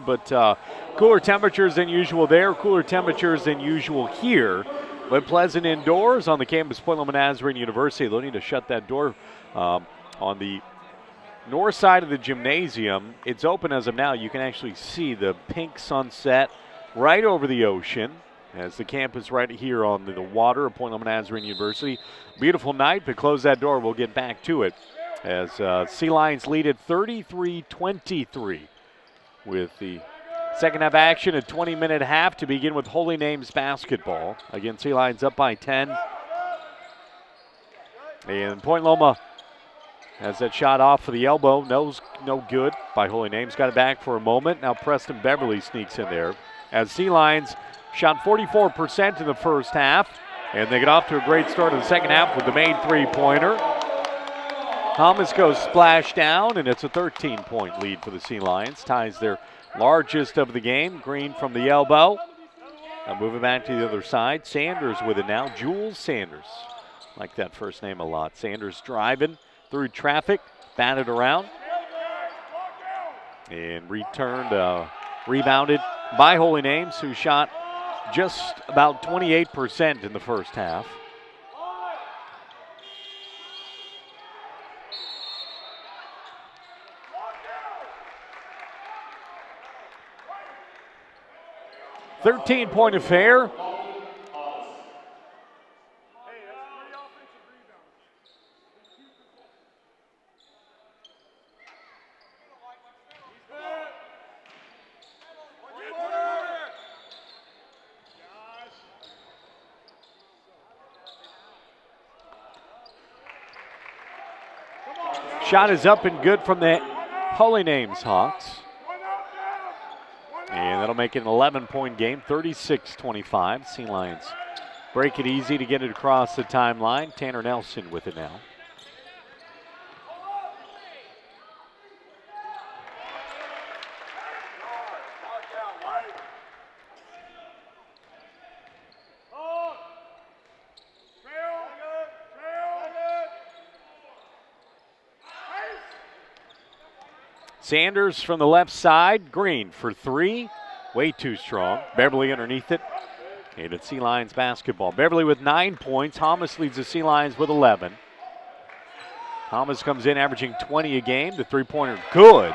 but cooler temperatures than usual there, cooler temperatures than usual here. But pleasant indoors on the campus of Point Loma Nazarene University. They'll need to shut that door on the north side of the gymnasium. It's open as of now. You can actually see the pink sunset right over the ocean as the campus right here on the water of Point Loma Nazarene University. Beautiful night, but close that door. We'll get back to it as Sea Lions lead at 33-23 with the second half action, a 20-minute half to begin with Holy Names basketball. Again, Sea Lions up by 10. And Point Loma has that shot off for the elbow. No good by Holy Names. Got it back for a moment. Now Preston Beverly sneaks in there as Sea Lions shot 44% in the first half. And they get off to a great start in the second half with the made three-pointer. Thomas goes splash down, and it's a 13-point lead for the Sea Lions. Ties their largest of the game. Green from the elbow. Now moving back to the other side. Sanders with it now. Jules Sanders. Like that first name a lot. Sanders driving through traffic. Batted around. And returned, rebounded by Holy Names, who shot just about 28% in the first half. "13-point affair." Shot is up and good from the Holy Names Hawks. And that'll make it an 11-point game, 36-25. Sea Lions break it easy to get it across the timeline. Tanner Nelson with it now. Sanders from the left side. Green for three. Way too strong. Beverly underneath it. And it's Sea Lions basketball. Beverly with 9 points. Thomas leads the Sea Lions with 11. Thomas comes in averaging 20 a game. The three-pointer good.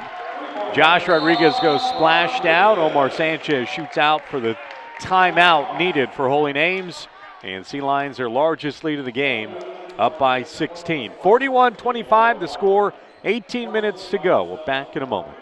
Josh Rodriguez goes splashed out. Omar Sanchez shoots out for the timeout needed for Holy Names. And Sea Lions, their largest lead of the game, up by 16. 41-25 the score. 18 minutes to go. We're back in a moment.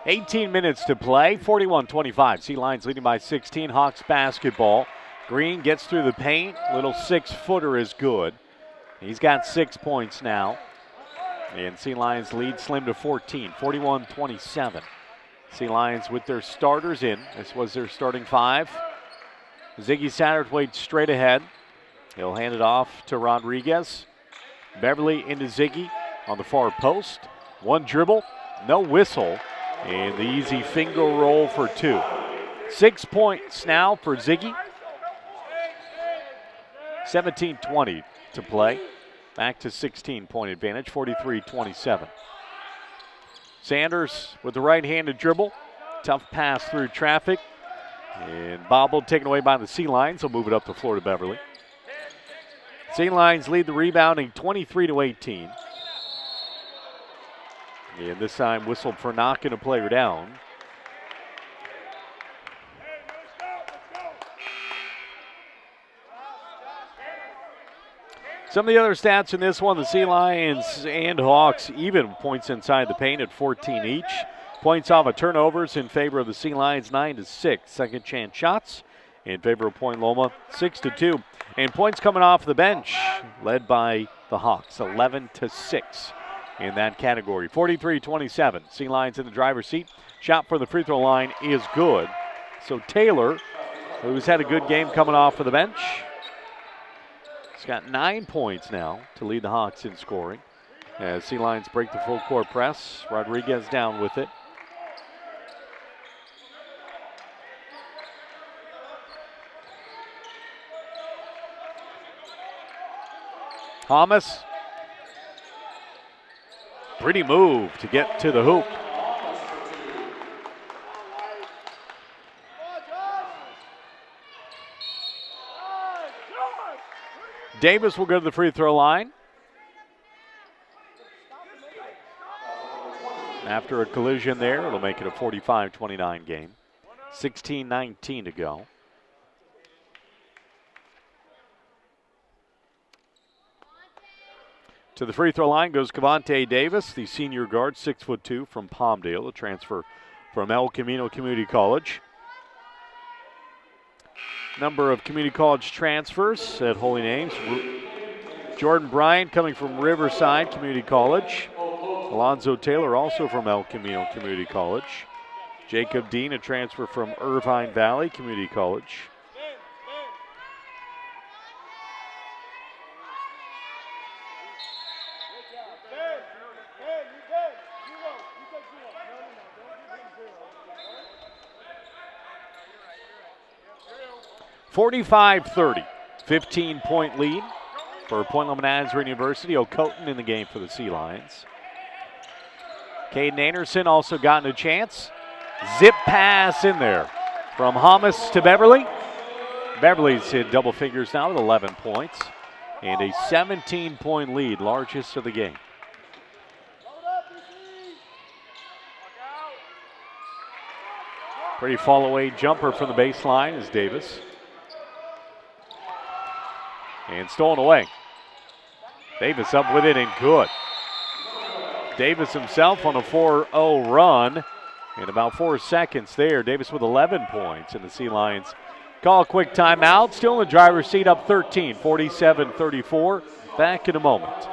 "18 minutes to play, 41-25. Sea Lions leading by 16. Hawks basketball. Green gets through the paint. Little 6-footer is good. He's got 6 points now. And Sea Lions lead slim to 14, 41-27. Sea Lions with their starters in. This was their starting five. Ziggy Satterthwaite straight ahead. He'll hand it off to Rodriguez. Beverly into Ziggy on the far post. One dribble, no whistle. And the easy finger roll for two. 6 points now for Ziggy. 17:20 to play. Back to 16-point advantage, 43-27. Sanders with the right-handed dribble. Tough pass through traffic. And bobbled, taken away by the Sea Lions. He'll move it up the floor to Beverly. Sea Lions lead the rebounding 23-18. And this time whistled for knocking a player down. Some of the other stats in this one, the Sea Lions and Hawks even points inside the paint at 14 each. Points off of turnovers in favor of the Sea Lions, 9-6. Second chance shots in favor of Point Loma, 6-2. And points coming off the bench, led by the Hawks, 11-6 in that category. 43-27. Sea Lions in the driver's seat. Shot for the free throw line is good. So Taylor, who's had a good game coming off of the bench, he's got 9 points now to lead the Hawks in scoring. As Sea Lions break the full court press, Rodriguez down with it. Thomas, pretty move to get to the hoop. Davis will go to the free throw line. After a collision there, it'll make it a 45-29 game. 16-19 to go. To the free throw line goes Cavante Davis, the senior guard, 6'2" from Palmdale, a transfer from El Camino Community College. Number of community college transfers at Holy Names. Jordan Bryant coming from Riverside Community College. Alonzo Taylor also from El Camino Community College. Jacob Dean, a transfer from Irvine Valley Community College. (45-30), 15-point lead for Point Loma Nazarene University. Ocoton in the game for the Sea Lions. Caden Anderson also gotten a chance. Zip pass in there from Hamas to Beverly. Beverly's hit double figures now with 11 points and a 17-point lead, largest of the game. Pretty fall away jumper from the baseline is Davis. And stolen away. Davis up with it and good. Davis himself on a 4-0 run. In about 4 seconds there, Davis with 11 points. And the Sea Lions call a quick timeout. Still in the driver's seat, up 13, 47-34. Back in a moment.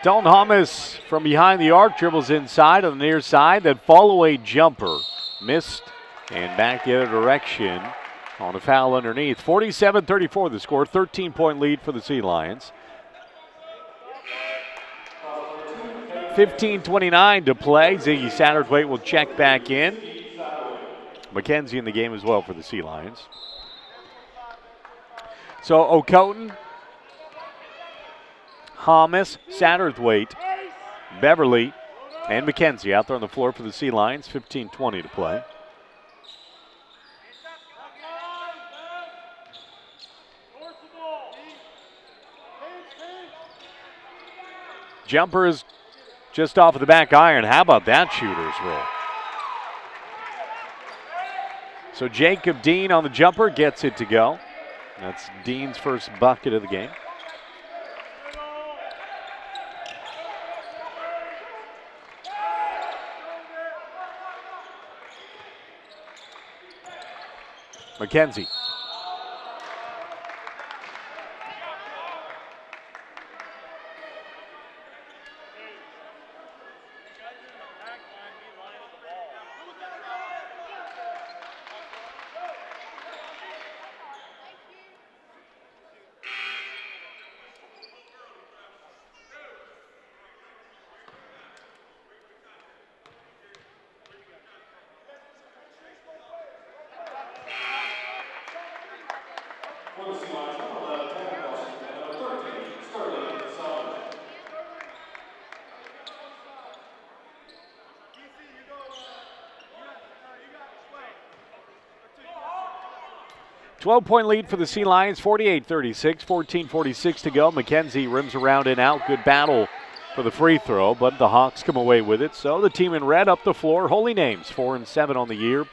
Dalton Thomas from behind the arc dribbles inside on the near side. That fall-away jumper missed and back the other direction on a foul underneath. 47-34 the score. 13-point lead for the Sea Lions. 15:29 to play. Ziggy Satterthwaite will check back in. McKenzie in the game as well for the Sea Lions. So Okoton, Hamas, Satterthwaite, Beverly, and McKenzie out there on the floor for the Sea Lions. 15:20 to play. Jumper is just off of the back iron. How about that shooter's roll? So Jacob Dean on the jumper gets it to go. That's Dean's first bucket of the game. McKenzie. Point lead for the Sea Lions, 48-36, 14:46 to go. McKenzie rims around and out. Good battle for the free throw, but the Hawks come away with it. So the team in red up the floor. Holy Names, 4-7 on the year.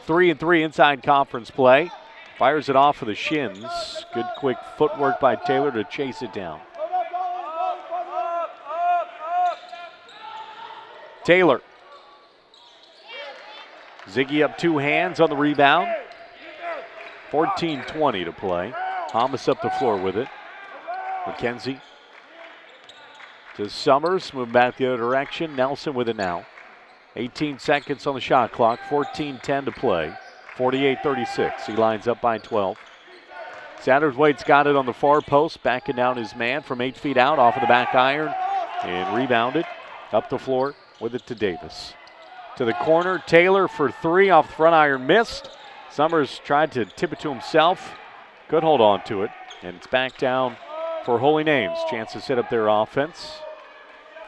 3-3 inside conference play. Fires it off for the Shins. Good quick footwork by Taylor to chase it down. Taylor. Ziggy up two hands on the rebound. 14:20 to play. Hamas up the floor with it. McKenzie to Summers, move back the other direction. Nelson with it now. 18 seconds on the shot clock. 14:10 to play. 48-36. He lines up by 12. Satterthwaite's got it on the far post, backing down his man from 8 feet out off of the back iron and rebounded up the floor with it to Davis. To the corner, Taylor for three off the front iron, missed. Summers tried to tip it to himself, could hold on to it, and it's back down for Holy Names. Chance to set up their offense.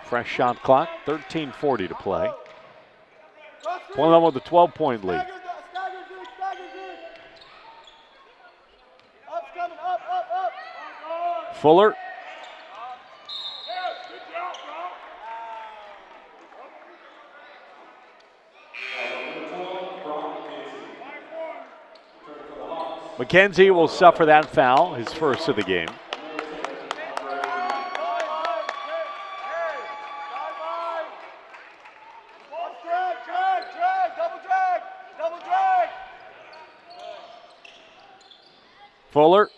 Fresh shot clock, 13:40 to play. Point on with a 12-point lead. Fuller. McKenzie will suffer that foul, his first of the game. Fuller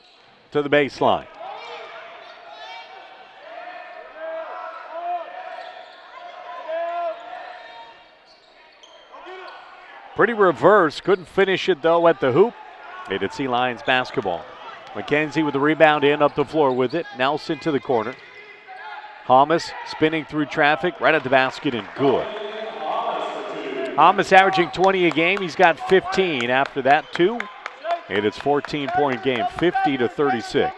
to the baseline. Pretty reverse, couldn't finish it though at the hoop. Made it Sea Lions basketball. McKenzie with the rebound in, up the floor with it. Nelson to the corner. Hamas spinning through traffic, right at the basket and good. Hamas averaging 20 a game. He's got 15 after that too. And it's 14-point game, 50-36.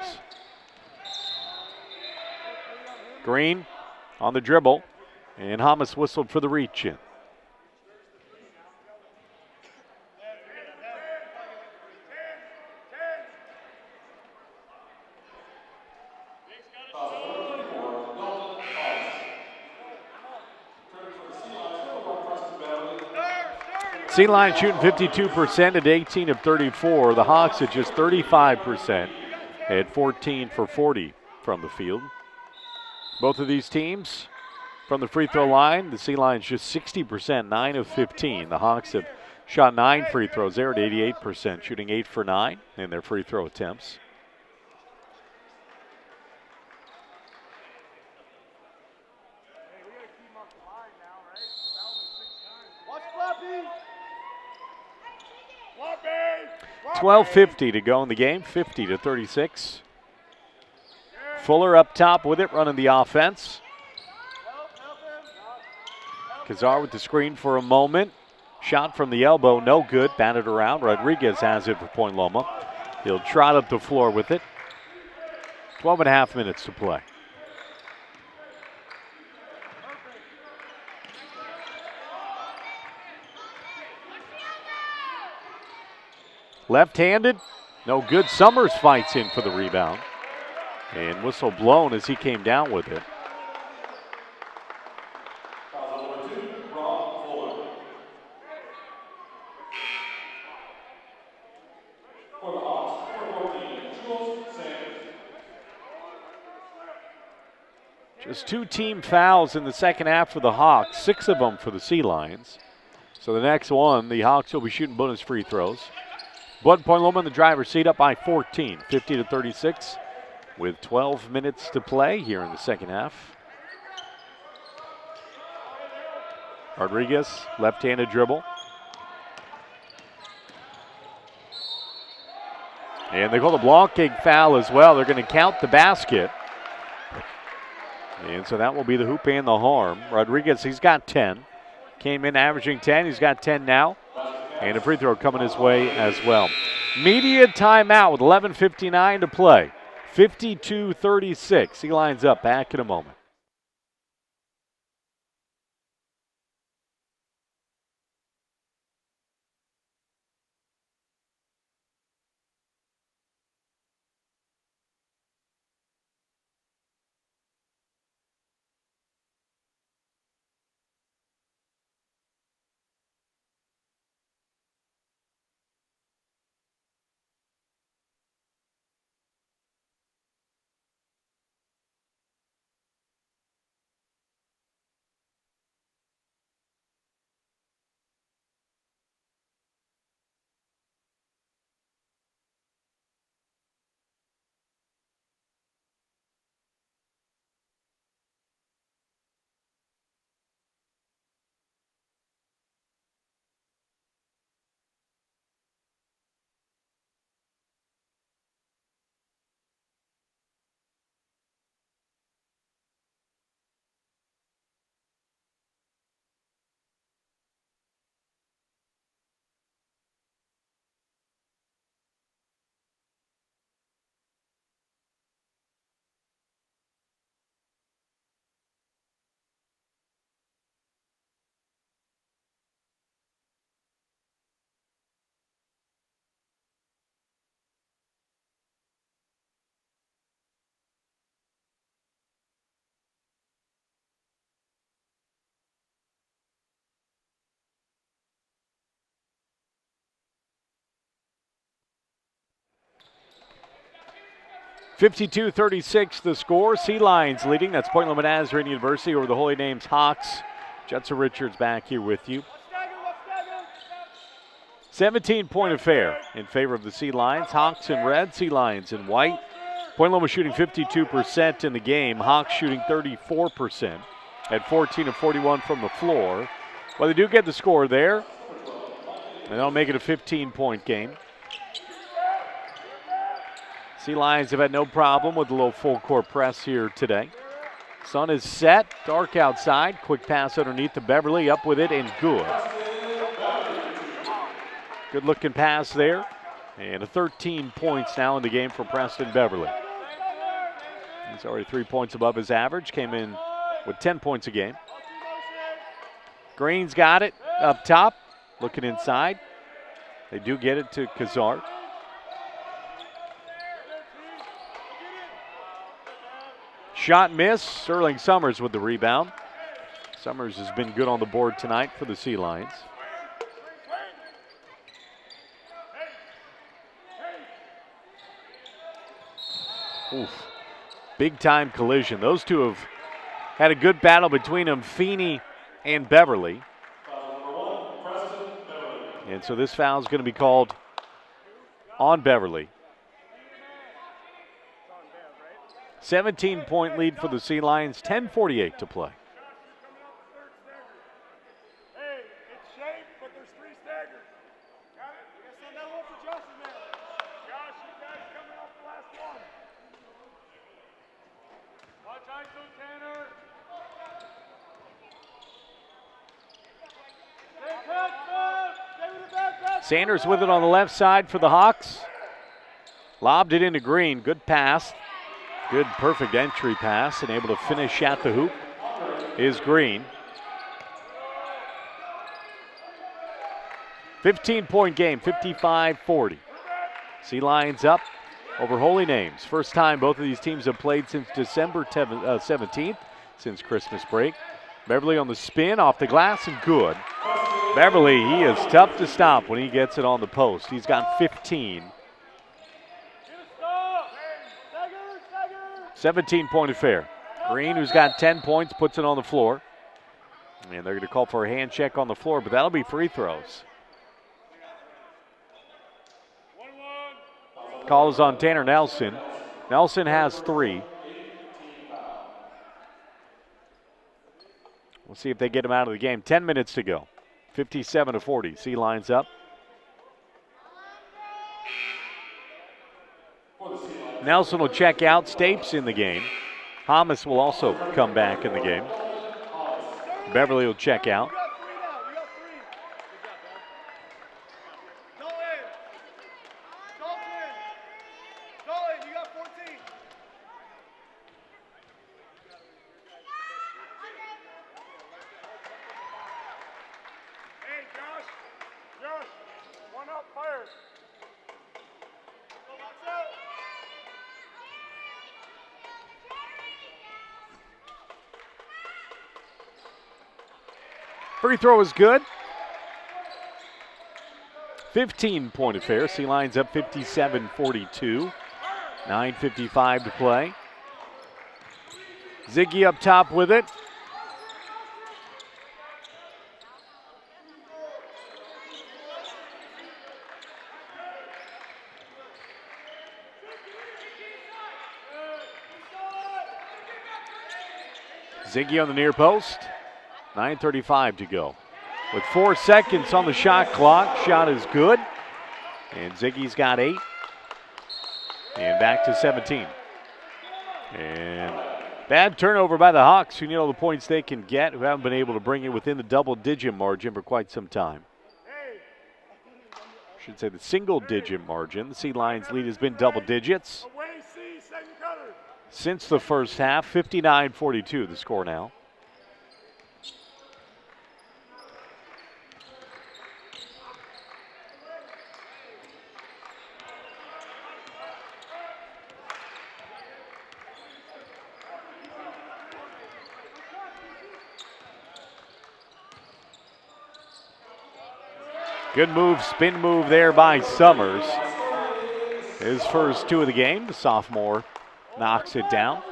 Green on the dribble, and Hamas whistled for the reach in. Sea Lions shooting 52% at 18 of 34. The Hawks at just 35% at 14 for 40 from the field. Both of these teams from the free throw line, the Sea Lions just 60%, 9 of 15. The Hawks have shot 9 free throws. They're at 88%, shooting 8 for 9 in their free throw attempts. $12:50 to go in the game, 50-36. Fuller up top with it, running the offense. Kazar with the screen for a moment. Shot from the elbow, no good. Batted around. Rodriguez has it for Point Loma. He'll trot up the floor with it. 12 and a half minutes to play. Left-handed, no good. Summers fights in for the rebound. And whistle blown as he came down with it. Just 2 team fouls in the second half for the Hawks, 6 of them for the Sea Lions. So the next one, the Hawks will be shooting bonus free throws. Point Loma in the driver's seat up by 14, 50-36, with 12 minutes to play here in the second half. Rodriguez, left-handed dribble. And they call the blocking foul as well. They're going to count the basket. And so that will be the hoop and the harm. Rodriguez, he's got 10. Came in averaging 10. He's got 10 now. And a free throw coming his way as well. Media timeout with 11:59 to play. 52-36. He lines up. Back in a moment. (52-36) the score. Sea Lions leading. That's Point Loma Nazarene University over the Holy Names Hawks. Jetson Richards back here with you. 17-point affair in favor of the Sea Lions. Hawks in red, Sea Lions in white. Point Loma shooting 52% in the game. Hawks shooting 34% at 14 of 41 from the floor. Well, they do get the score there, and they'll make it a 15-point game. Sea Lions have had no problem with the low full court press here today. Sun is set, dark outside. Quick pass underneath to Beverly, up with it and good. Good looking pass there. And a 13 points now in the game for Preston Beverly. He's already 3 points above his average, came in with 10 points a game. Green's got it up top, looking inside. They do get it to Kazar. Shot miss. Sterling Summers with the rebound. Summers has been good on the board tonight for the Sea Lions. Oof. Big time collision. Those two have had a good battle between them, Feeney and Beverly. And so this foul is going to be called on Beverly. 17-point lead for the Sea Lions, 10:48 to play. safe, but there's 3 staggered. Got it? You guys send that one for Josh in there. Josh, you guys coming off the last one. Watch ISO Tanner. Sanders with it on the left side for the Hawks. Lobbed it into Green. Good pass. Good, perfect entry pass, and able to finish at the hoop is Green. 15-point game, 55-40. Sea Lions up over Holy Names. First time both of these teams have played since December 17th, since Christmas break. Beverly on the spin, off the glass, and good. Beverly, he is tough to stop when he gets it on the post. He's got 15. 17-point affair. Green, who's got 10 points, puts it on the floor. And they're going to call for a hand check on the floor, but that'll be free throws. Call is on Tanner Nelson. Nelson has 3. We'll see if they get him out of the game. 10 minutes to go. 57-40. Sea Lions up. Nelson will check out. Stapes in the game. Hamas will also come back in the game. Beverly will check out. Free throw is good. 15-point affair. Sea Lions up 57-42. 9:55 to play. Ziggy up top with it. Ziggy on the near post. 9:35 to go. With 4 seconds on the shot clock, shot is good. And Ziggy's got 8. And back to 17. And bad turnover by the Hawks, who need all the points they can get, who haven't been able to bring it within the double-digit margin for quite some time. I should say the single-digit margin. The Sea Lions lead has been double digits since the first half. 59-42 the score now. Good move, spin move there by Summers. His first 2 of the game. The sophomore knocks it down.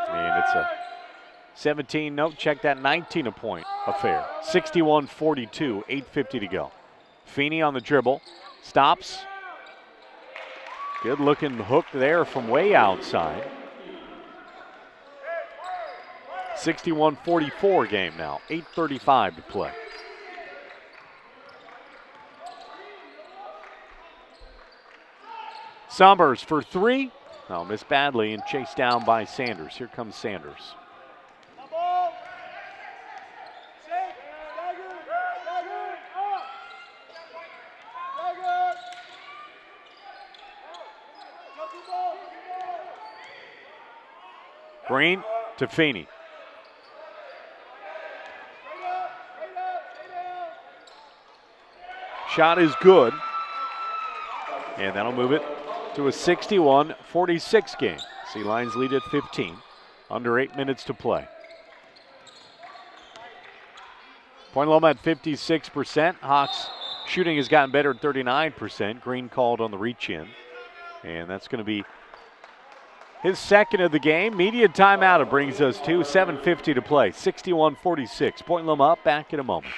And it's a 17, no, check that, 19-point affair. 61-42, 8:50 to go. Feeney on the dribble, stops. Good looking hook there from way outside. 61-44 game now, 8:35 to play. Summers for 3. Oh, missed badly and chased down by Sanders. Here comes Sanders. Green to Feeney. Shot is good. And that'll move it to a 61-46 game. Sea Lions lead at 15. Under 8 minutes to play. Point Loma at 56%. Hawks shooting has gotten better at 39%. Green called on the reach in. And that's going to be his second of the game. Media timeout. It brings us to 7:50 to play. 61-46. Point Loma up. Back in a moment.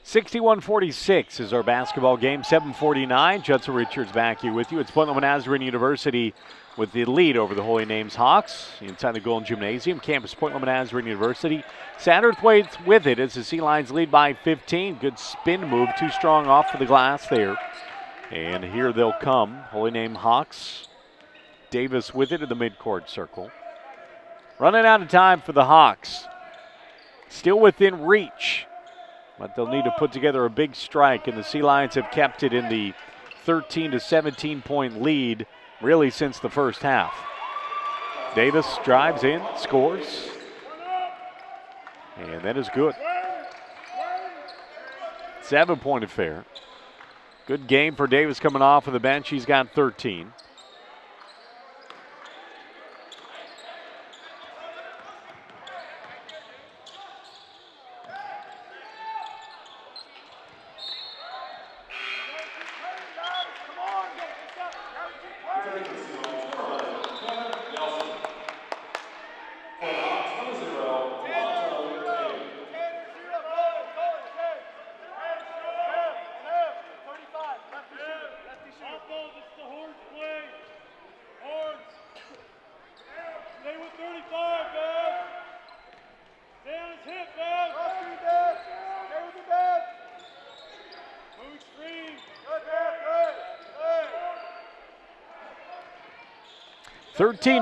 61-46 is our basketball game. 7:49. Judson Richards back here with you. It's Point Loma Nazarene University with the lead over the Holy Names Hawks inside the Golden Gymnasium. Campus Point Loma Nazarene University. Satterthwaite with it as the Sea Lions lead by 15. Good spin move. Too strong off of the glass there. And here they'll come. Holy Name Hawks. Davis with it in the midcourt circle. Running out of time for the Hawks. Still within reach. But they'll need to put together a big strike, and the Sea Lions have kept it in the 13 to 17 point lead really since the first half. Davis drives in, scores, and that is good. 7-point affair. Good game for Davis coming off of the bench. He's got 13.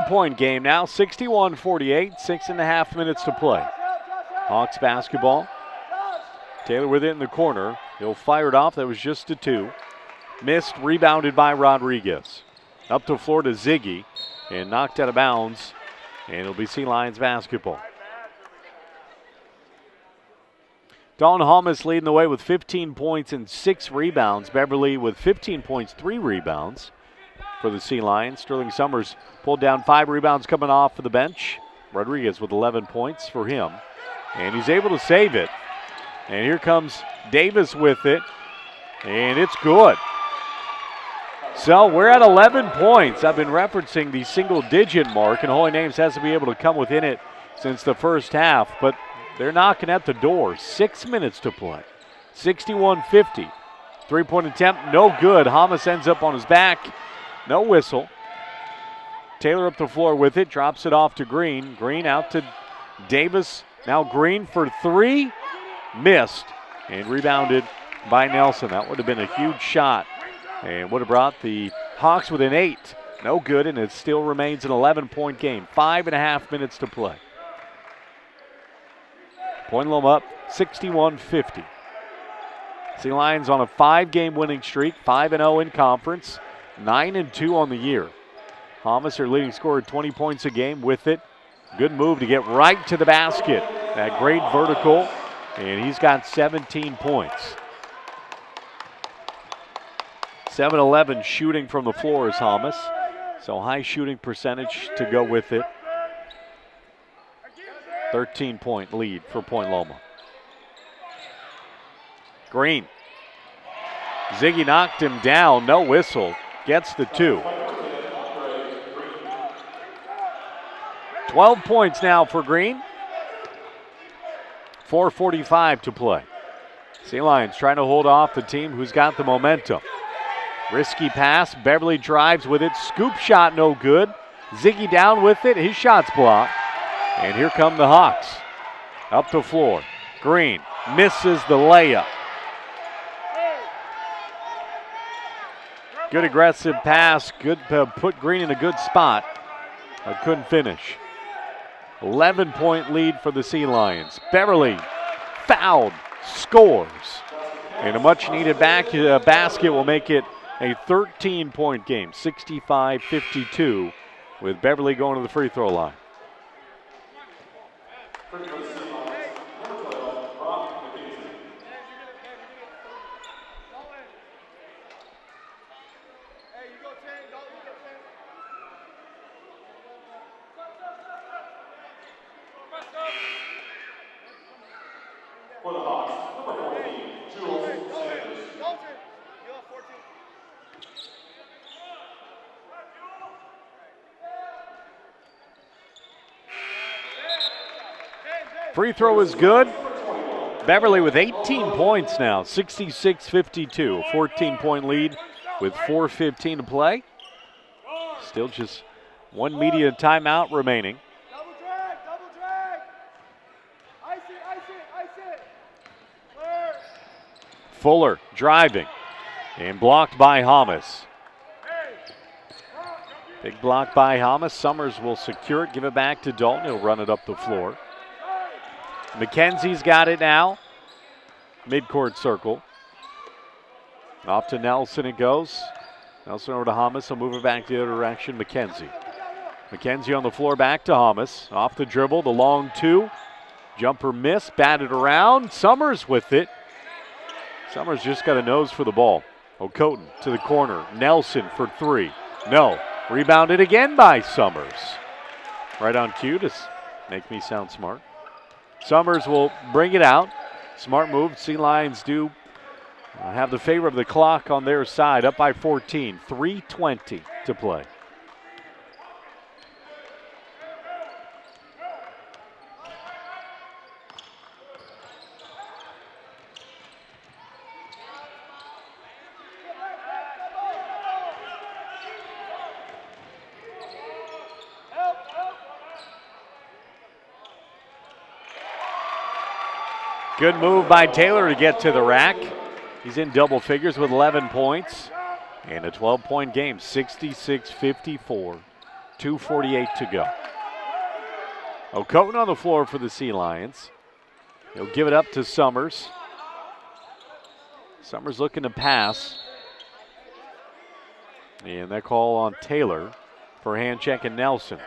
Point game now, 61-48, 6.5 minutes to play. Hawks basketball. Taylor with it in the corner. He'll fire it off. That was just a 2. Missed, rebounded by Rodriguez. Up the floor to Ziggy and knocked out of bounds. And it'll be Sea Lions basketball. Dawn Holmes leading the way with 15 points and 6 rebounds. Beverly with 15 points, 3 rebounds for the Sea Lions. Sterling Summers pulled down 5 rebounds coming off of the bench. Rodriguez with 11 points for him. And he's able to save it. And here comes Davis with it. And it's good. So we're at 11 points. I've been referencing the single-digit mark, and Holy Names has to be able to come within it since the first half. But they're knocking at the door. 6 minutes to play. 61-50. 3-point attempt, no good. Hamas ends up on his back. No whistle. Taylor up the floor with it, drops it off to Green. Green out to Davis. Now Green for 3. Missed and rebounded by Nelson. That would have been a huge shot and would have brought the Hawks within 8. No good, and it still remains an 11-point game. 5.5 minutes to play. Point Loma up 61-50. Sea Lions on a 5-game winning streak, 5-0 in conference, 9-2 on the year. Hamas, their leading scorer, 20 points a game with it. Good move to get right to the basket. That great vertical, and he's got 17 points. 7-11 shooting from the floor is Hamas. So high shooting percentage to go with it. 13-point lead for Point Loma. Green. Ziggy knocked him down, no whistle. Gets the 2. 12 points now for Green. 4:45 to play. Sea Lions trying to hold off the team who's got the momentum. Risky pass. Beverly drives with it. Scoop shot no good. Ziggy down with it. His shot's blocked. And here come the Hawks. Up the floor. Green misses the layup. Good aggressive pass. Good put Green in a good spot. But couldn't finish. 11-point lead for the Sea Lions. Beverly fouled, scores. And a much-needed basket will make it a 13-point game, 65-52, with Beverly going to the free throw line. For the Hawks, number 14, Sanchez. Free throw is good. Beverly with 18 points now, 66-52. 14-point lead with 4:15 to play. Still just one media timeout remaining. Double drag, double drag. Ice it. Clear. Fuller driving and blocked by Hamas. Big block by Hamas. Summers will secure it, give it back to Dalton. He'll run it up the floor. McKenzie's got it now. Midcourt circle. Off to Nelson it goes. Nelson over to Hamas. He'll move it back the other direction. McKenzie on the floor, back to Hamas. Off the dribble, the long two. Jumper miss, batted around. Summers with it. Summers just got a nose for the ball. O'Coton to the corner. Nelson for three. No. Rebounded again by Summers. Right on cue to make me sound smart. Summers will bring it out. Smart move. Sea Lions do have the favor of the clock on their side. Up by 14. 3:20 to play. Good move by Taylor to get to the rack. He's in double figures with 11 points and a 12-point game, 66-54, 2:48 to go. O'Coton on the floor for the Sea Lions. He'll give it up to Summers. Summers looking to pass. And that call on Taylor for hand check and Nelson.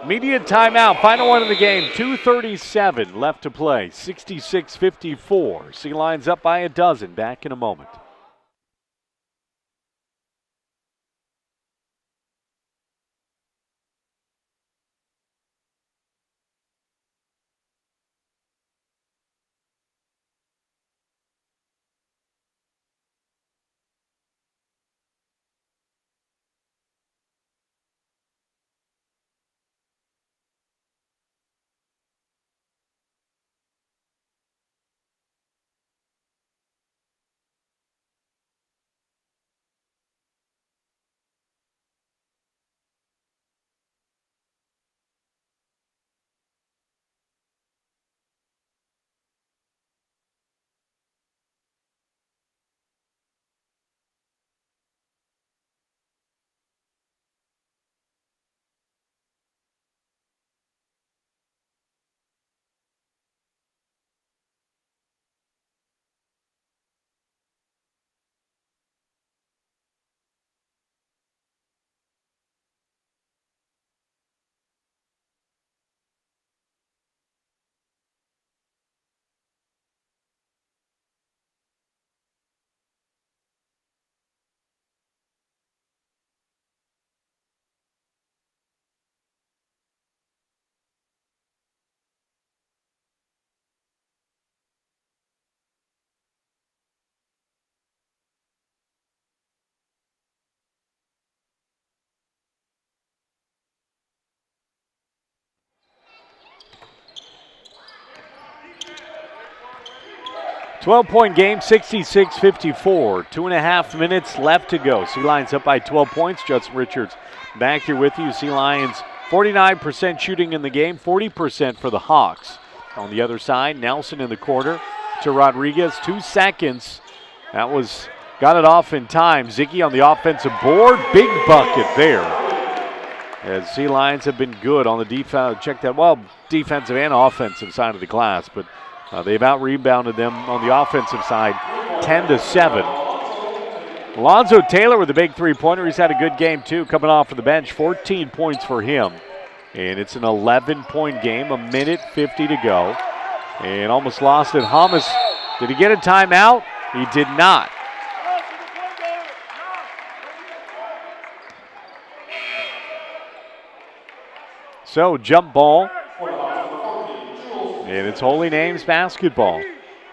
Immediate timeout, final one of the game, 2:37 left to play, 66-54. Sea Lions up by a dozen, back in a moment. Twelve-point game, 66-54. 2.5 minutes left to go. Sea Lions up by 12 points. Judson Richards back here with you. Sea Lions 49% shooting in the game, 40% for the Hawks. On the other side, Nelson in the corner to Rodriguez. 2 seconds. That was, got it off in time. Ziggy on the offensive board. Big bucket there. As Sea Lions have been good on the defensive and offensive side of the glass, but they've out-rebounded them on the offensive side 10-7. Alonzo Taylor with a big three-pointer. He's had a good game, too, coming off of the bench. 14 points for him. And it's an 11-point game, 1:50 to go. And almost lost it. Hamas, did he get a timeout? He did not. So, jump ball. And it's Holy Names basketball.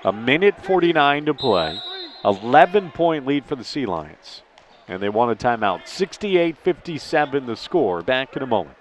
1:49 to play. 11-point lead for the Sea Lions. And they want a timeout. 68-57 the score. Back in a moment.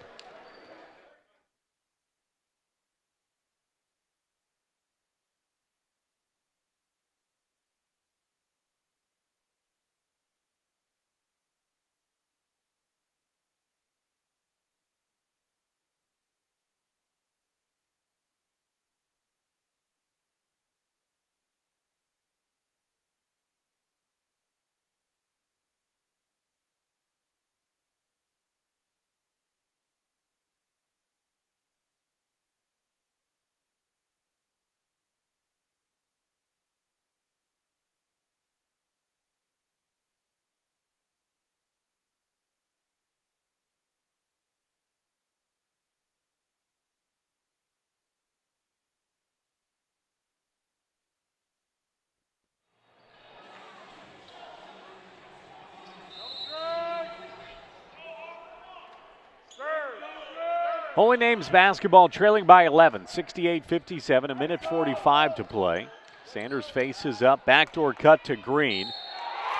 Holy Names basketball trailing by 11, 68-57, a minute 45 to play. Sanders faces up, backdoor cut to Green.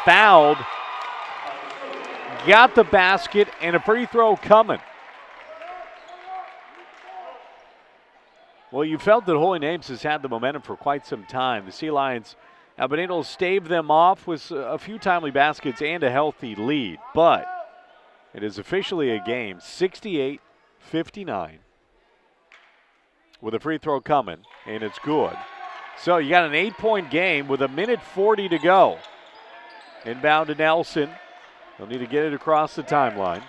Fouled, got the basket, and a free throw coming. Well, you felt that Holy Names has had the momentum for quite some time. The Sea Lions have been able to stave them off with a few timely baskets and a healthy lead. But it is officially a game, 68-59, with a free throw coming, and it's good. So you got an 8-point game with a minute 40 to go. Inbound to Nelson. They'll need to get it across the timeline.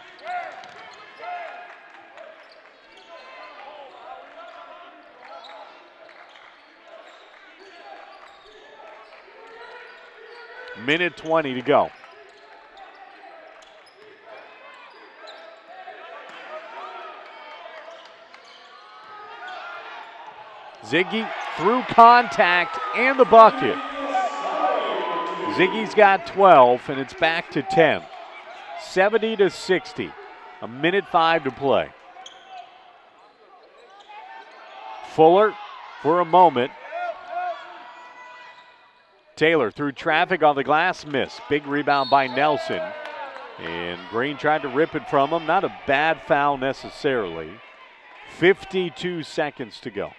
Minute 20 to go. Ziggy through contact and the bucket. Ziggy's got 12, and it's back to 10. 70-60. A minute 5 to play. Fuller for a moment. Taylor through traffic on the glass, miss. Big rebound by Nelson. And Green tried to rip it from him. Not a bad foul necessarily. 52 seconds to go.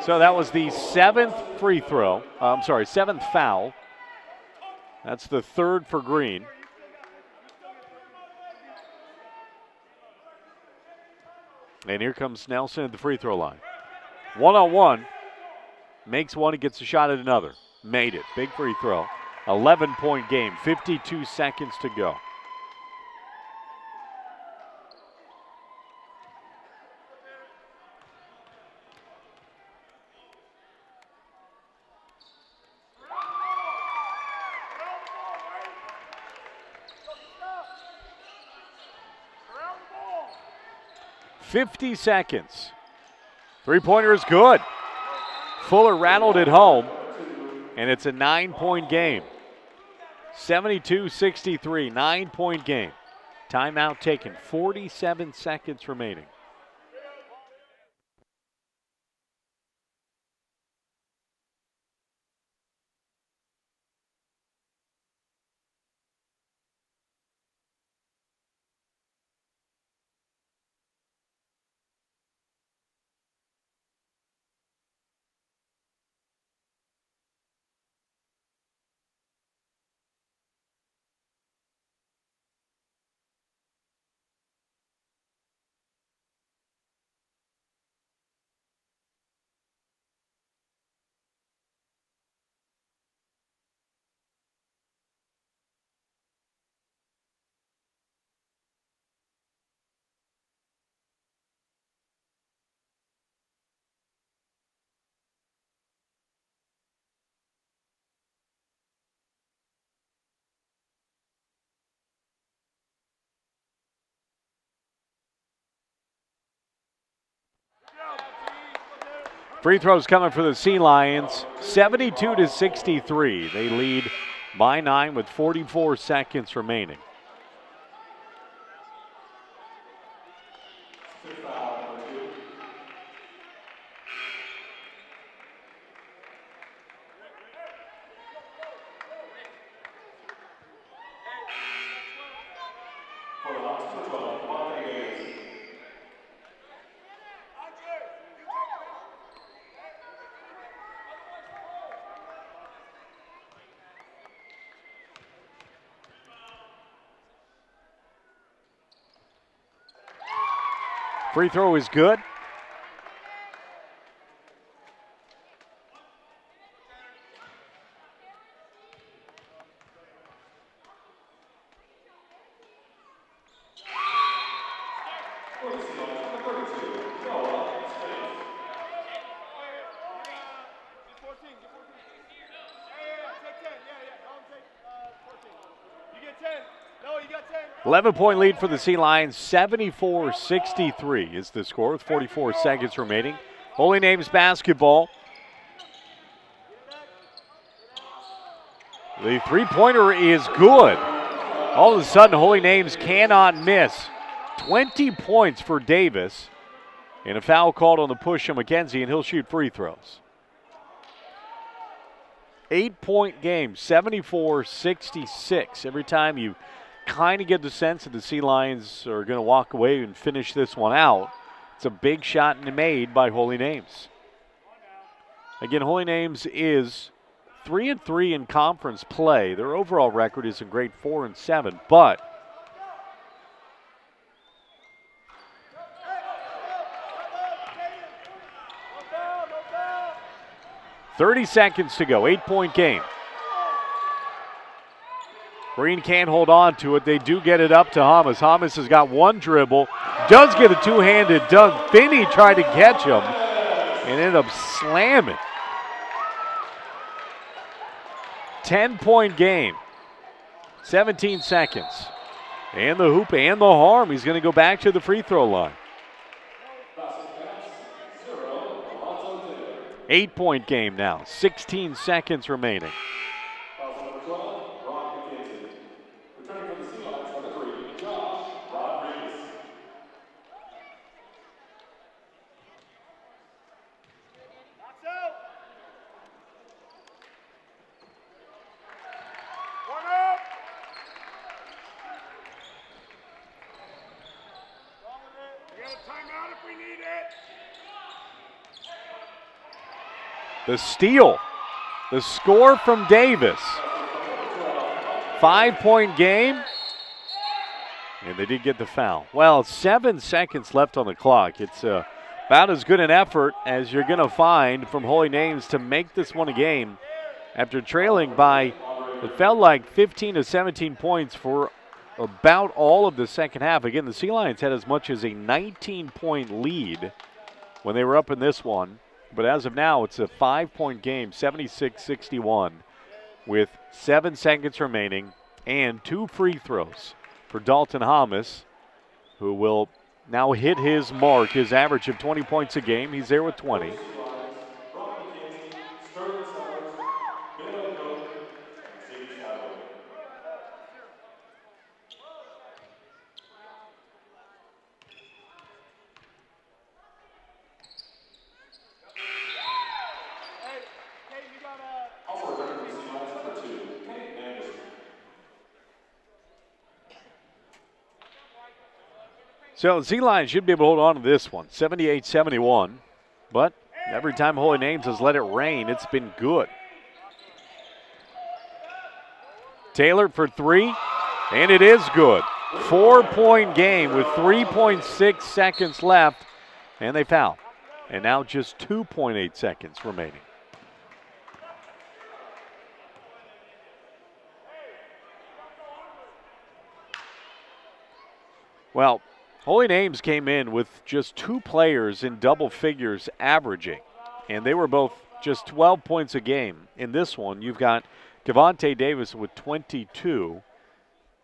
So that was the seventh seventh foul. That's the third for Green. And here comes Nelson at the free throw line. One-on-one. Makes one, he gets a shot at another. Made it. Big free throw. 11-point game. 52 seconds to go. .50 seconds. Three-pointer is good. Fuller rattled it home, and it's a 9-point game. 72-63, 9-point game. Timeout taken, 47 seconds remaining. Free throws coming for the Sea Lions, 72-63. They lead by 9 with 44 seconds remaining. Free throw is good. You get 10. No, you got 10. 11-point lead for the Sea Lions, 74-63 is the score with 44 seconds remaining. Holy Names basketball. The three-pointer is good. All of a sudden, Holy Names cannot miss. 20 points for Davis. And a foul called on the push of McKenzie, and he'll shoot free throws. 8-point game, 74-66. Every time you kind of get the sense that the Sea Lions are going to walk away and finish this one out, it's a big shot made by Holy Names. Again, Holy Names is 3-3 in conference play. Their overall record is a great 4-7, but 30 seconds to go, 8-point game. Green can't hold on to it. They do get it up to Hamas. Hamas has got one dribble, does get a two-handed dunk. Finney tried to catch him and ended up slamming. 10-point game, 17 seconds. And the hoop and the harm. He's going to go back to the free throw line. 8-point game now, 16 seconds remaining. The steal, the score from Davis. 5-point game, and they did get the foul. Well, 7 seconds left on the clock. It's about as good an effort as you're going to find from Holy Names to make this one a game after trailing by, it felt like 15 to 17 points for about all of the second half. Again, the Sea Lions had as much as a 19-point lead when they were up in this one. But as of now, it's a 5-point game, 76-61, with 7 seconds remaining and 2 free throws for Dalton Hamas, who will now hit his mark, his average of 20 points a game. He's there with 20. So the Sea Lions should be able to hold on to this one, 78-71. But every time Holy Names has let it rain, it's been good. Taylor for three, and it is good. 4-point game with 3.6 seconds left, and they foul. And now just 2.8 seconds remaining. Well, Holy Names came in with just 2 players in double figures averaging, and they were both just 12 points a game. In this one, you've got Cavante Davis with 22,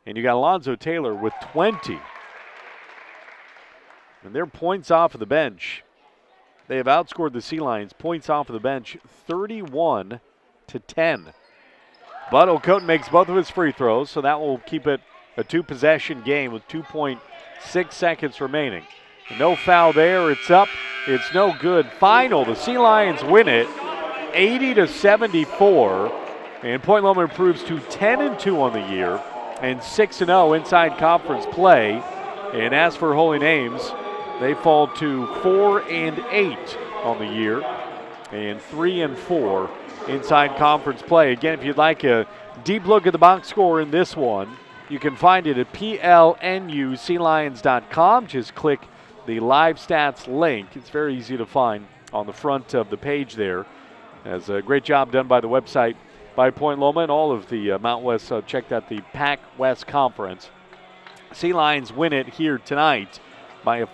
and you got Alonzo Taylor with 20. And their points off of the bench, they have outscored the Sea Lions points off of the bench 31-10. But Okoton makes both of his free throws, so that will keep it a 2-possession game with 2.6 seconds remaining. No foul there. It's up. It's no good. Final. The Sea Lions win it 80-74. And Point Loma improves to 10-2 on the year and 6-0 inside conference play. And as for Holy Names, they fall to 4-8 on the year and 3-4 inside conference play. Again, if you'd like a deep look at the box score in this one, you can find it at plnusealions.com. Just click the live stats link. It's very easy to find on the front of the page there. As a great job done by the website by Point Loma and all of the Mount West. Check out the Pac West Conference. Sea Lions win it here tonight by a